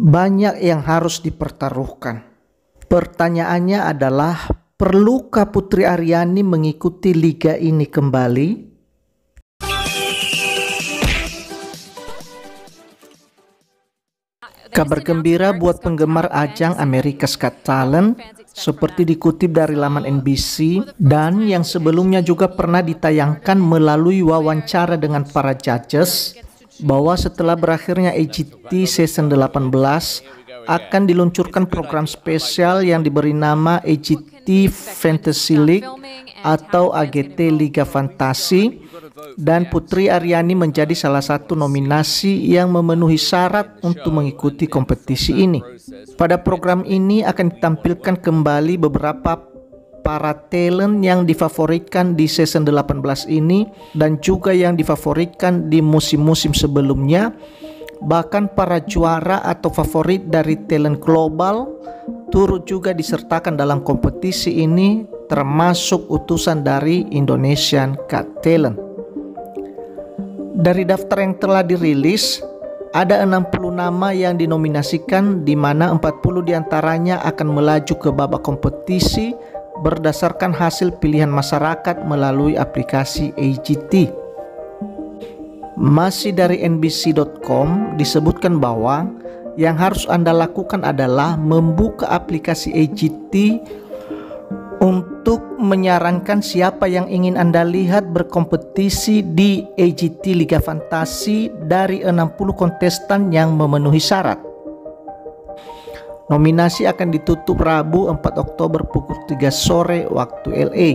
Banyak yang harus dipertaruhkan. Pertanyaannya adalah, perlukah Putri Aryani mengikuti liga ini kembali? Kabar gembira buat penggemar ajang America's Got Talent, seperti dikutip dari laman NBC, dan yang sebelumnya juga pernah ditayangkan melalui wawancara dengan para judges, bahwa setelah berakhirnya AGT Season 18 akan diluncurkan program spesial yang diberi nama AGT Fantasy League atau AGT Liga Fantasi, dan Putri Aryani menjadi salah satu nominasi yang memenuhi syarat untuk mengikuti kompetisi ini. Pada program ini akan ditampilkan kembali beberapa para talent yang difavoritkan di season 18 ini dan juga yang difavoritkan di musim-musim sebelumnya. Bahkan para juara atau favorit dari talent global turut juga disertakan dalam kompetisi ini, termasuk utusan dari Indonesian Got Talent. Dari daftar yang telah dirilis, ada 60 nama yang dinominasikan, di mana 40 diantaranya akan melaju ke babak kompetisi berdasarkan hasil pilihan masyarakat melalui aplikasi AGT. Masih dari NBC.com disebutkan bahwa yang harus Anda lakukan adalah membuka aplikasi AGT untuk menyarankan siapa yang ingin Anda lihat berkompetisi di AGT Liga Fantasi dari 60 kontestan yang memenuhi syarat. Nominasi akan ditutup Rabu 4 Oktober pukul 3 sore waktu LA.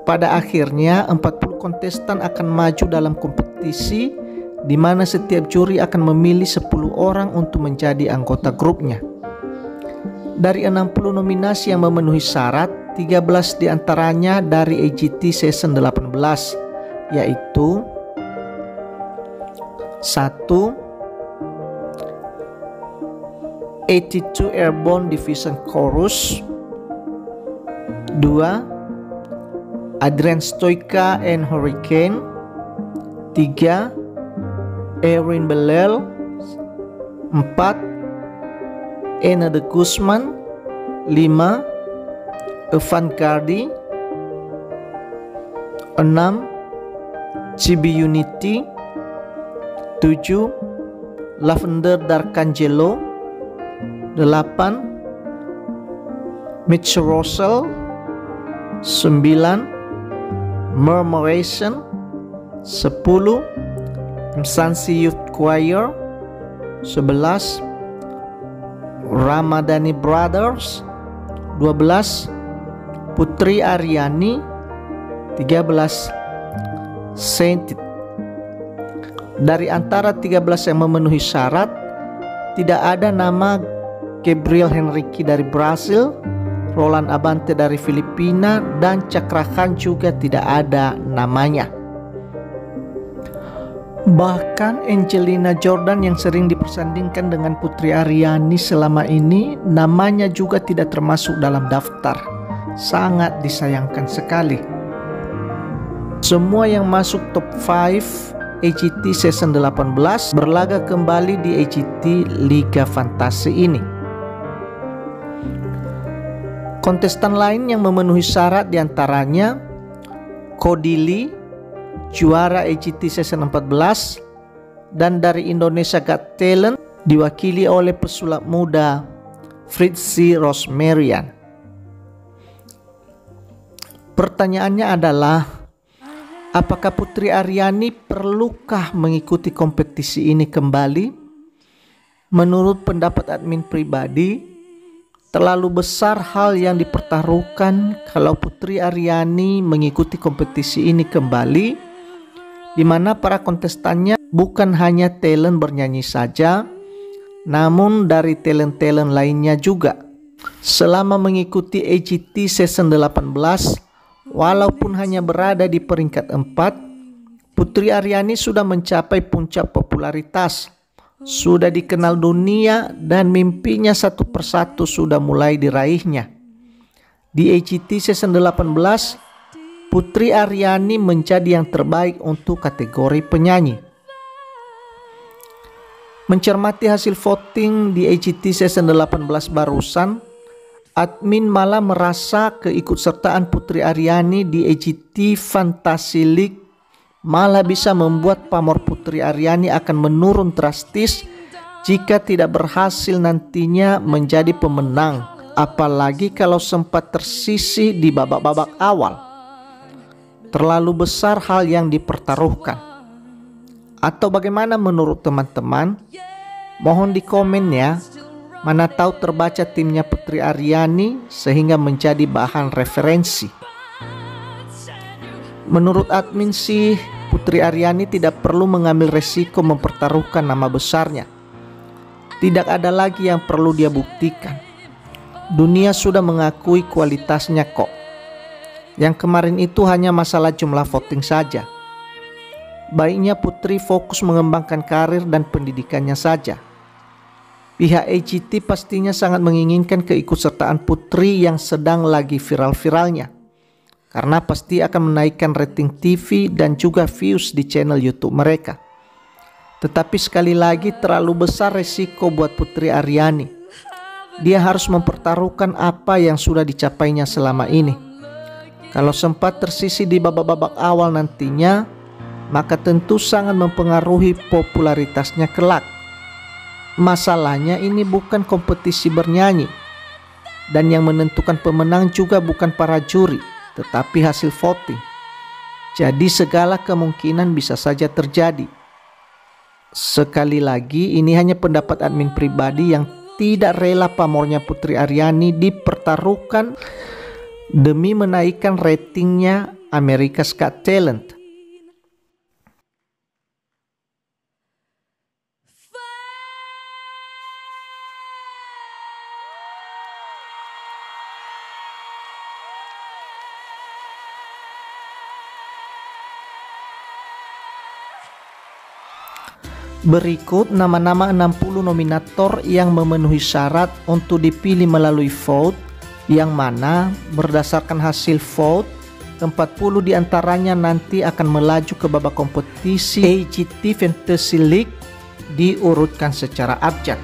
Pada akhirnya 40 kontestan akan maju dalam kompetisi, di mana setiap juri akan memilih 10 orang untuk menjadi anggota grupnya. Dari 60 nominasi yang memenuhi syarat, 13 diantaranya dari AGT Season 18, yaitu 1. 82 Airborne Division Chorus. 2. Adrian Stoica and Hurricane. 3. Erin Bellel. 4. Ena de Guzman. 5. Evan Gardi. 6. Chibi Unity. 7. Lavender Darkangelo. 8. Mitch Russell. 9. Murmuration. 10. Msansi Youth Choir. 11. Ramadhani Brothers. 12. Putri Aryani. 13. Saint. Dari antara 13 yang memenuhi syarat, tidak ada nama Gabriel Henrique dari Brasil, Roland Abante dari Filipina, dan Cakra Khan juga tidak ada namanya. Bahkan Angelina Jordan yang sering dipersandingkan dengan Putri Aryani selama ini, namanya juga tidak termasuk dalam daftar. Sangat disayangkan sekali. Semua yang masuk top 5 AGT Season 18 berlaga kembali di AGT Liga Fantasi ini. Kontestan lain yang memenuhi syarat diantaranya Cody Lee, juara AGT Season 14, dan dari Indonesia Got Talent diwakili oleh pesulap muda Fritzy Rosmarian. Pertanyaannya adalah, apakah Putri Aryani perlukah mengikuti kompetisi ini kembali? Menurut pendapat admin pribadi, terlalu besar hal yang dipertaruhkan kalau Putri Aryani mengikuti kompetisi ini kembali, di mana para kontestannya bukan hanya talent bernyanyi saja, namun dari talent-talent lainnya juga. Selama mengikuti AGT Season 18, walaupun hanya berada di peringkat 4, Putri Aryani sudah mencapai puncak popularitas, sudah dikenal dunia, dan mimpinya satu persatu sudah mulai diraihnya. Di AGT Season 18, Putri Aryani menjadi yang terbaik untuk kategori penyanyi. Mencermati hasil voting di AGT Season 18 barusan, admin malah merasa keikutsertaan Putri Aryani di AGT Fantasy League malah bisa membuat pamor Putri Aryani akan menurun drastis jika tidak berhasil nantinya menjadi pemenang, apalagi kalau sempat tersisih di babak-babak awal. Terlalu besar hal yang dipertaruhkan. Atau bagaimana menurut teman-teman? Mohon di komen ya. Mana tahu terbaca timnya Putri Aryani sehingga menjadi bahan referensi. Menurut admin sih, Putri Aryani tidak perlu mengambil resiko mempertaruhkan nama besarnya. Tidak ada lagi yang perlu dia buktikan. Dunia sudah mengakui kualitasnya kok. Yang kemarin itu hanya masalah jumlah voting saja. Baiknya Putri fokus mengembangkan karir dan pendidikannya saja. Pihak AGT pastinya sangat menginginkan keikutsertaan Putri yang sedang lagi viral-viralnya, karena pasti akan menaikkan rating TV dan juga views di channel YouTube mereka. Tetapi sekali lagi terlalu besar resiko buat Putri Aryani. Dia harus mempertaruhkan apa yang sudah dicapainya selama ini. Kalau sempat tersisih di babak-babak awal nantinya, maka tentu sangat mempengaruhi popularitasnya kelak. Masalahnya ini bukan kompetisi bernyanyi, dan yang menentukan pemenang juga bukan para juri, tetapi hasil voting. Jadi segala kemungkinan bisa saja terjadi. Sekali lagi, ini hanya pendapat admin pribadi yang tidak rela pamornya Putri Aryani dipertaruhkan demi menaikkan ratingnya America's Got Talent. Berikut nama-nama 60 nominator yang memenuhi syarat untuk dipilih melalui vote, yang mana berdasarkan hasil vote, 40 diantaranya nanti akan melaju ke babak kompetisi AGT Fantasy League diurutkan secara abjad.